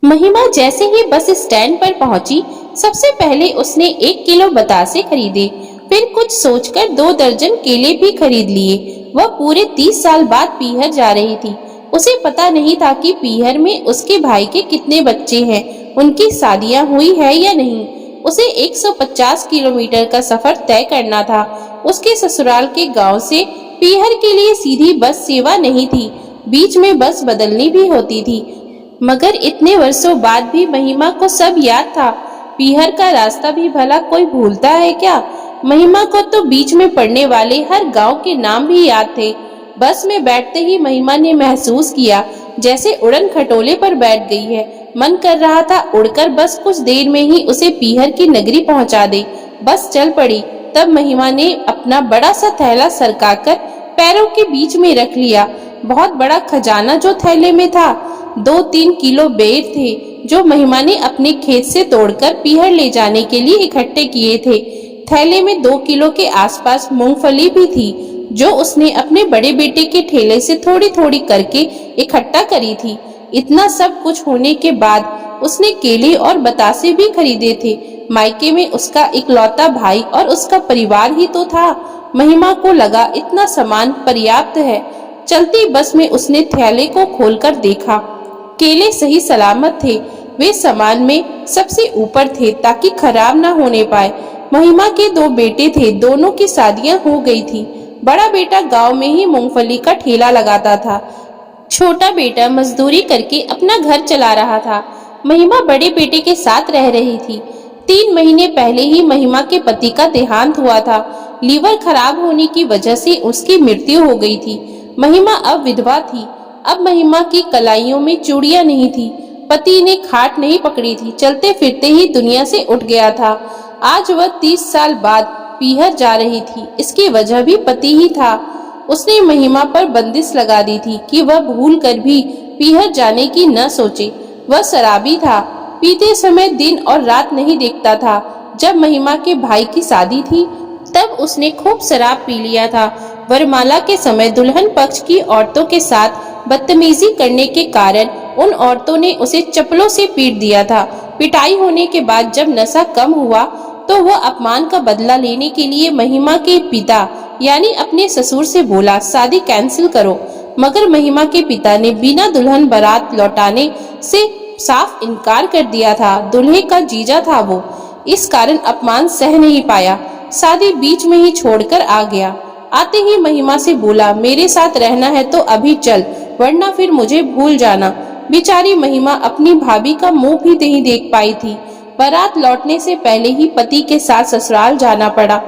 महिमा जैसे ही bus stand पर पहुंची, सबसे पहले उसने 1 किलो बतासे खरीदे। फिर कुछ सोचकर 2 दर्जन केले भी खरीद लिए। वह पूरे 30 साल बाद पीहर जा रही थी। उसे पता नहीं था कि पीहर में उसके भाई के कितने बच्चे हैं, उनकी शादियां हुई है या नहीं। उसे 150 किलोमीटर का सफर तय करना था। उसके ससुराल के गांव से पीहर के लिए सीधी बस सेवा नहीं थी, बीच में बस बदलनी भी होती थी। मगर इतने वर्षों बाद भी महिमा को सब याद था। पीहर का रास्ता भी भला कोई भूलता है क्या? महिमा को तो बीच में पड़ने वाले हर गांव के नाम भी याद थे। बस में बैठते ही महिमा ने महसूस किया जैसे उड़न खटोले पर बैठ गई है। मन कर रहा था उड़कर बस कुछ देर में ही उसे पीहर की नगरी पहुंचा दे। बस चल पड़ी। तब महिमा ने अपना बड़ा सा थैला सरकाकर पैरों के बीच में रख लिया। बहुत बड़ा खजाना जो थैले में था। 2-3 किलो बेर थे जो महिमा ने अपने खेत से तोड़कर पीहर ले जाने के लिए इकट्ठे किए थे। थैले में 2 किलो के आसपास मूंगफली भी थी जो उसने अपने बड़े बेटे के ठेले से थोड़ी थोड़ी करके इकट्ठा करी थी। इतना सब कुछ होने के बाद उसने केले और बतासे भी खरीदे थे। मायके में उसका इकलौता भाई और उसका परिवार ही तो था। महिमा को लगा इतना सामान पर्याप्त है। चलती बस में उसने थैले को खोलकर देखा। केले सही सलामत थे। वे सामान में सबसे ऊपर थे ताकि खराब ना होने पाए। महिमा के 2 बेटे थे, दोनों की शादियां हो गई थी। बड़ा बेटा गांव में ही मूंगफली का ठेला लगाता था। छोटा बेटा मजदूरी करके अपना घर चला रहा था। महिमा बड़े बेटे के साथ रह रही थी। 3 महीने पहले ही महिमा के पति का देहांत हुआ था। लीवर खराब होने की वजह से उसकी मृत्यु हो गई थी। महिमा अब विधवा थी। अब महिमा की कलाइयों में चूड़ियां नहीं थी। पति ने खाट नहीं पकड़ी थी, चलते फिरते ही दुनिया से उठ गया था। आज वह 30 साल बाद पीहर जा रही थी। इसकी वजह भी पति ही था। उसने महिमा पर बंदिश लगा दी थी कि वह भूल कर भी पीहर जाने की न सोचे। वह शराबी था, पीते समय दिन और रात नहीं देखता था। जब महिमा के भाई की शादी थी तब उसने खूब शराब पी लिया था। वरमाला के समय दुल्हन पक्ष की औरतों के साथ बदतमीजी करने के कारण उन औरतों ने उसे चप्पलों से पीट दिया था। पिटाई होने के बाद जब नशा कम हुआ तो वह अपमान का बदला लेने के लिए महिमा के पिता यानी अपने ससुर से बोला, शादी कैंसिल करो। मगर महिमा के पिता ने बिना दुल्हन बारात लौटाने से साफ इनकार कर दिया था। दूल्हे का जीजा था वो, इस कारण अपमान सह नहीं पाया। शादी बीच में ही छोड़कर आ गया। आते ही महिमा से बोला, मेरे साथ रहना है तो अभी चल, वरना फिर मुझे भूल जाना। बेचारी महिमा अपनी भाभी का मुंह भी नहीं देख पाई थी। बारात लौटने से पहले ही पति के साथ ससुराल जाना पड़ा।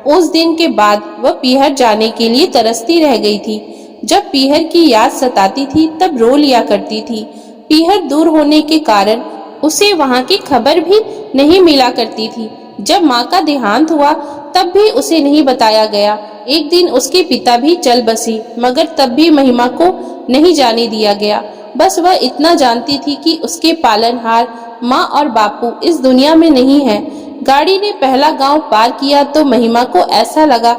उस दिन के बाद वह पीहर जाने के लिए तरसती रह गई थी। जब पीहर की याद सताती थी तब रो लिया करती थी। पीहर दूर होने के कारण उसे वहां की खबर भी नहीं मिला करती थी। जब माँ का देहांत हुआ तब भी उसे नहीं बताया गया। एक दिन उसके पिता भी चल बसे, मगर तब भी महिमा को नहीं जाने दिया गया। बस वह इतना जानती थी कि उसके पालनहार माँ और बापू इस दुनिया में नहीं है। गाड़ी ने पहला गांव पार किया तो महिमा को ऐसा लगा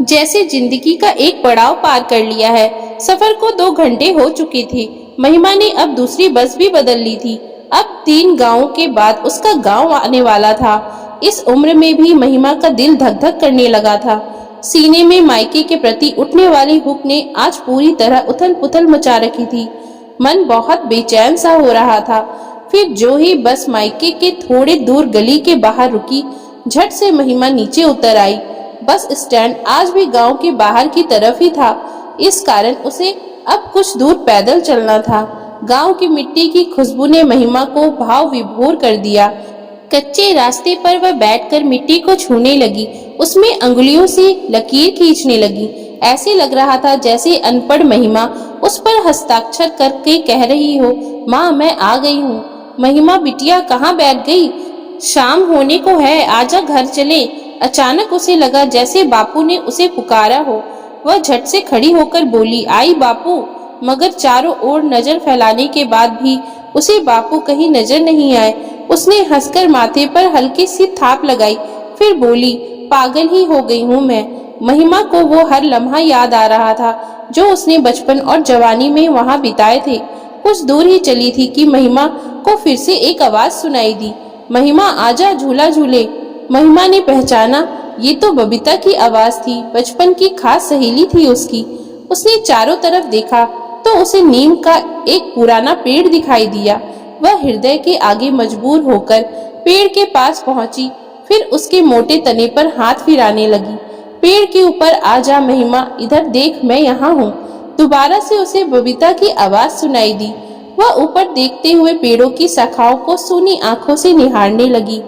जैसे जिंदगी का एक पड़ाव पार कर लिया है। सफर को 2 घंटे हो चुके थे। महिमा ने अब दूसरी बस भी बदल ली थी। अब 3 गांवों के बाद उसका गांव आने वाला था। इस उम्र में भी महिमा का दिल धक धक करने लगा था। सीने में मायके के प्रति उठने वाली हुक ने आज पूरी तरह उथल पुथल मचा रखी थी। मन बहुत बेचैन सा हो रहा था। फिर जो ही बस मायके के थोड़े दूर गली के बाहर रुकी, झट से महिमा नीचे उतर आई। बस स्टैंड आज भी गांव के बाहर की तरफ ही था, इस कारण उसे अब कुछ दूर पैदल चलना था। गांव की मिट्टी की खुशबू ने महिमा को भाव विभोर कर दिया। कच्चे रास्ते पर वह बैठकर मिट्टी को छूने लगी, उसमें अंगुलियों से लकीर खींचने लगी। ऐसे लग रहा था जैसे अनपढ़ महिमा उस पर हस्ताक्षर करके कह रही हो, माँ मैं आ गई हूँ। महिमा बिटिया कहाँ बैठ गई? शाम होने को है, आजा घर चले। अचानक उसे लगा जैसे बापू ने उसे पुकारा हो। वह झट से खड़ी होकर बोली, आई बापू। मगर चारों ओर नजर फैलाने के बाद भी उसे बापू कहीं नजर नहीं आए। उसने हंसकर माथे पर हल्की सी थाप लगाई, फिर बोली, पागल ही हो गई हूँ मैं। महिमा को वो हर लम्हा याद आ रहा था जो उसने बचपन और जवानी में वहां बिताए थे। कुछ दूर ही चली थी कि महिमा को फिर से एक आवाज सुनाई दी, महिमा आजा झूला झूले। महिमा ने पहचाना, ये तो बबीता की आवाज थी, बचपन की खास सहेली थी उसकी। उसने चारों तरफ देखा तो उसे नीम का एक पुराना पेड़ दिखाई दिया। वह हृदय के आगे मजबूर होकर पेड़ के पास पहुंची, फिर उसके मोटे तने पर हाथ फिराने लगी। पेड़ के ऊपर आ जा महिमा, इधर देख, मैं यहाँ हूँ। दोबारा से उसे बबीता की आवाज सुनाई दी। वह ऊपर देखते हुए पेड़ों की शाखाओं को सूनी आंखों से निहारने लगी।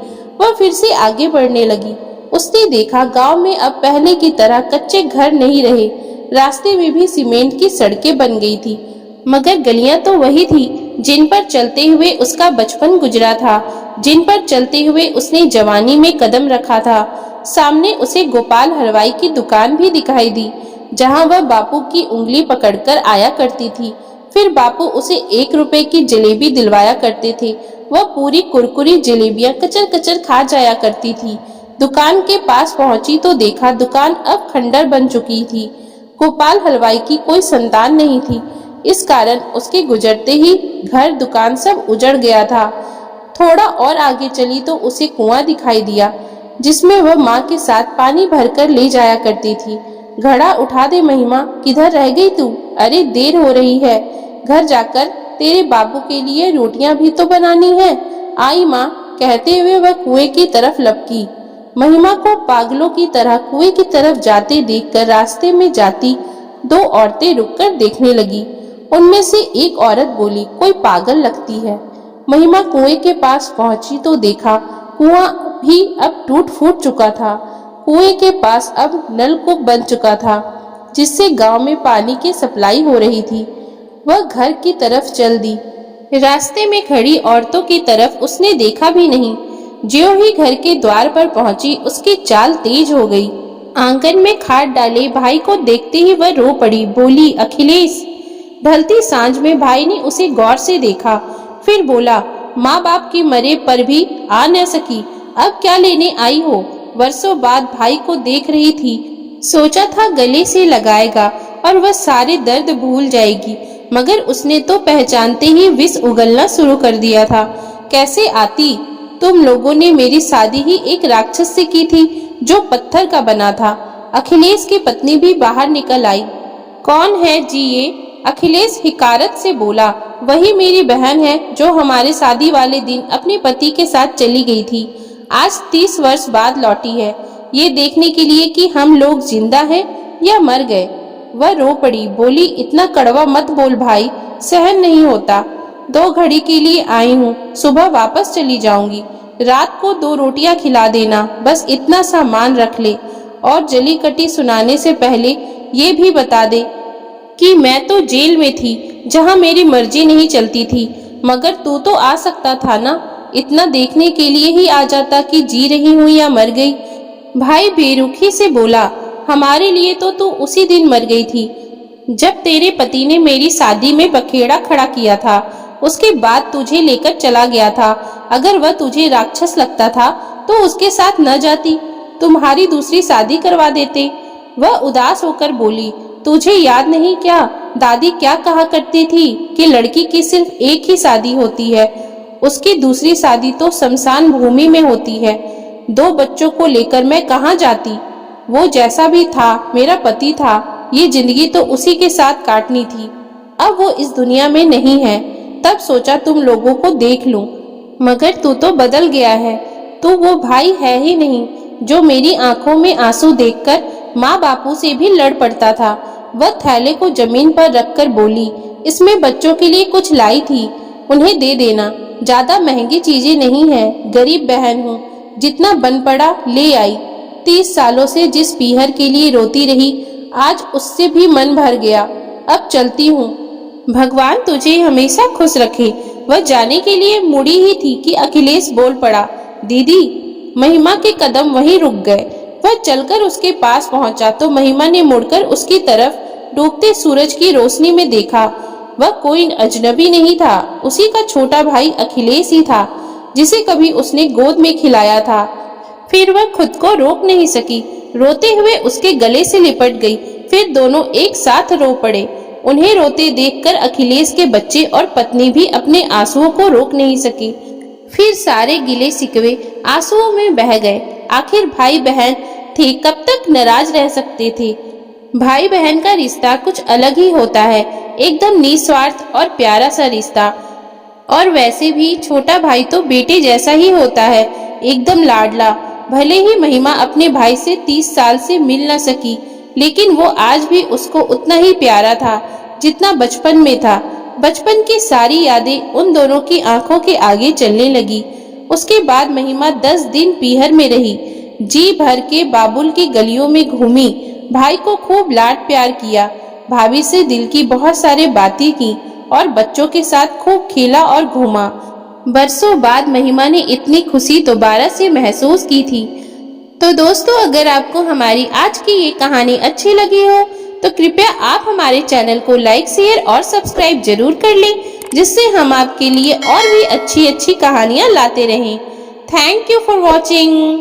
वह फिर से आगे बढ़ने लगी। उसने देखा गांव में अब पहले की तरह कच्चे घर नहीं रहे, रास्ते में भी सीमेंट की सड़कें बन गई थी, मगर गलियां तो वही थी जिन पर चलते हुए उसका बचपन गुजरा था, जिन पर चलते हुए उसने जवानी में कदम रखा था। सामने उसे गोपाल हलवाई की दुकान भी दिखाई दी, जहां वह बापू की उंगली पकड़कर आया करती थी। फिर बापू उसे 1 रुपए की जलेबी दिलवाया करते थे। वह पूरी कुरकुरी जलेबियां कचर कचर खा जाया करती थी। दुकान के पास पहुंची तो देखा दुकान अब खंडर बन चुकी थी। गोपाल हलवाई की कोई संतान नहीं थी, इस कारण उसके गुजरते ही घर दुकान सब उजड़ गया था। थोड़ा और आगे चली तो उसे कुआं दिखाई दिया, जिसमें वह माँ के साथ पानी भरकर ले जाया करती थी। घड़ा उठा दे महिमा, किधर रह गई तू? अरे देर हो रही है, घर जाकर तेरे बाबू के लिए रोटियां भी तो बनानी है। आई माँ, कहते हुए वह कुएं की तरफ लपकी। महिमा को पागलों की तरह कुएं की तरफ जाते देखकर रास्ते में जाती 2 औरतें रुककर देखने लगी। उनमें से एक औरत बोली, कोई पागल लगती है। महिमा कुएं के पास पहुंची तो देखा कुआं भी अब टूट फूट चुका था। कुएं के पास अब नलकूप बन चुका था, जिससे गांव में पानी की सप्लाई हो रही थी। वह घर की तरफ चल दी। रास्ते में खड़ी औरतों की तरफ उसने देखा भी नहीं। ज्यों ही घर के द्वार पर पहुंची, उसकी चाल तेज हो गई। आंगन में खाट डाले भाई को देखते ही वह रो पड़ी, बोली, अखिलेश। ढलती सांझ में भाई ने उसे गौर से देखा, फिर बोला, माँ बाप की मरे पर भी आ न सकी, अब क्या लेने आई हो? वर्षों बाद भाई को देख रही थी, सोचा था गले से लगाएगा और वह सारे दर्द भूल जाएगी, मगर उसने तो पहचानते ही विष उगलना शुरू कर दिया था। कैसे आती? तुम लोगों ने मेरी शादी ही एक राक्षस से की थी जो पत्थर का बना था। अखिलेश की पत्नी भी बाहर निकल आई। कौन है जी ये? अखिलेश हिकारत से बोला, वही मेरी बहन है जो हमारे शादी वाले दिन अपने पति के साथ चली गई थी। आज 30 वर्ष बाद लौटी है, ये देखने के लिए कि हम लोग जिंदा हैं या मर गए। वह रो पड़ी, बोली, इतना कड़वा मत बोल भाई, सहन नहीं होता। 2 घड़ी के लिए आई हूँ, सुबह वापस चली जाऊंगी। रात को 2 रोटियां खिला देना, बस इतना सा मान रख ले। और जली कटी सुनाने से पहले ये भी बता दे कि मैं तो जेल में थी, जहाँ मेरी मर्जी नहीं चलती थी, मगर तू तो आ सकता था ना, इतना देखने के लिए ही आ जाता कि जी रही हूँ या मर गई। भाई बेरुखी से बोला, हमारे लिए तो तू उसी दिन मर गई थी जब तेरे पति ने मेरी शादी में बखेड़ा खड़ा किया था। उसके बाद तुझे लेकर चला गया था। अगर वह तुझे राक्षस लगता था तो उसके साथ न जाती, तुम्हारी दूसरी शादी करवा देते। वह उदास होकर बोली, तुझे याद नहीं क्या, दादी क्या कहा करती थी कि लड़की की सिर्फ एक ही शादी होती है, उसकी दूसरी शादी तो शमशान भूमि में होती है। 2 बच्चों को लेकर मैं कहाँ जाती? वो जैसा भी था मेरा पति था, ये जिंदगी तो उसी के साथ काटनी थी। अब वो इस दुनिया में नहीं है, तब सोचा तुम लोगों को देख लूं, मगर तू तो बदल गया है। तू वो भाई है ही नहीं जो मेरी आंखों में आंसू देखकर माँ बापू से भी लड़ पड़ता था। वह थैले को जमीन पर रखकर बोली, इसमें बच्चों के लिए कुछ लाई थी, उन्हें दे देना, ज्यादा महंगी चीजें नहीं है, गरीब बहन हूँ, जितना बन पड़ा ले आई। 30 सालों से जिस पीहर के लिए रोती रही, आज उससे भी मन भर गया। अब चलती हूँ, भगवान तुझे हमेशा खुश रखे। वह जाने के लिए मुड़ी ही थी कि अखिलेश बोल पड़ा, दीदी। महिमा के कदम वहीं रुक गए। वह चलकर उसके पास पहुंचा तो महिमा ने मुड़कर उसकी तरफ डूबते सूरज की रोशनी में देखा। वह कोई अजनबी नहीं था, उसी का छोटा भाई अखिलेश ही था, जिसे कभी उसने गोद में खिलाया था। फिर वह खुद को रोक नहीं सकी, रोते हुए उसके गले से लिपट गई। फिर दोनों एक साथ रो पड़े। उन्हें रोते देखकर अखिलेश के बच्चे और पत्नी भी अपने आंसुओं को रोक नहीं सके। फिर सारे गिले शिकवे आंसुओं में बह गए। आखिर भाई बहन थे, कब तक नाराज रह सकते थे। भाई बहन का रिश्ता कुछ अलग ही होता है, एकदम निस्वार्थ और प्यारा सा रिश्ता। और वैसे भी छोटा भाई तो बेटे जैसा ही होता है, एकदम लाडला। भले ही महिमा अपने भाई से 30 साल से मिल न सकी, लेकिन वो आज भी उसको उतना ही प्यारा था जितना बचपन में था। बचपन की सारी यादें उन दोनों की आंखों के आगे चलने लगी। उसके बाद महिमा 10 दिन पीहर में रही, जी भर के बाबुल की गलियों में घूमी, भाई को खूब लाड प्यार किया, भाभी से दिल की बहुत सारे बातें की और बच्चों के साथ खूब खेला और घूमा। बरसों बाद महिमा ने इतनी खुशी दोबारा से महसूस की थी। तो दोस्तों, अगर आपको हमारी आज की ये कहानी अच्छी लगी हो तो कृपया आप हमारे चैनल को लाइक, शेयर और सब्सक्राइब जरूर कर लें, जिससे हम आपके लिए और भी अच्छी अच्छी कहानियां लाते रहें। Thank you for watching.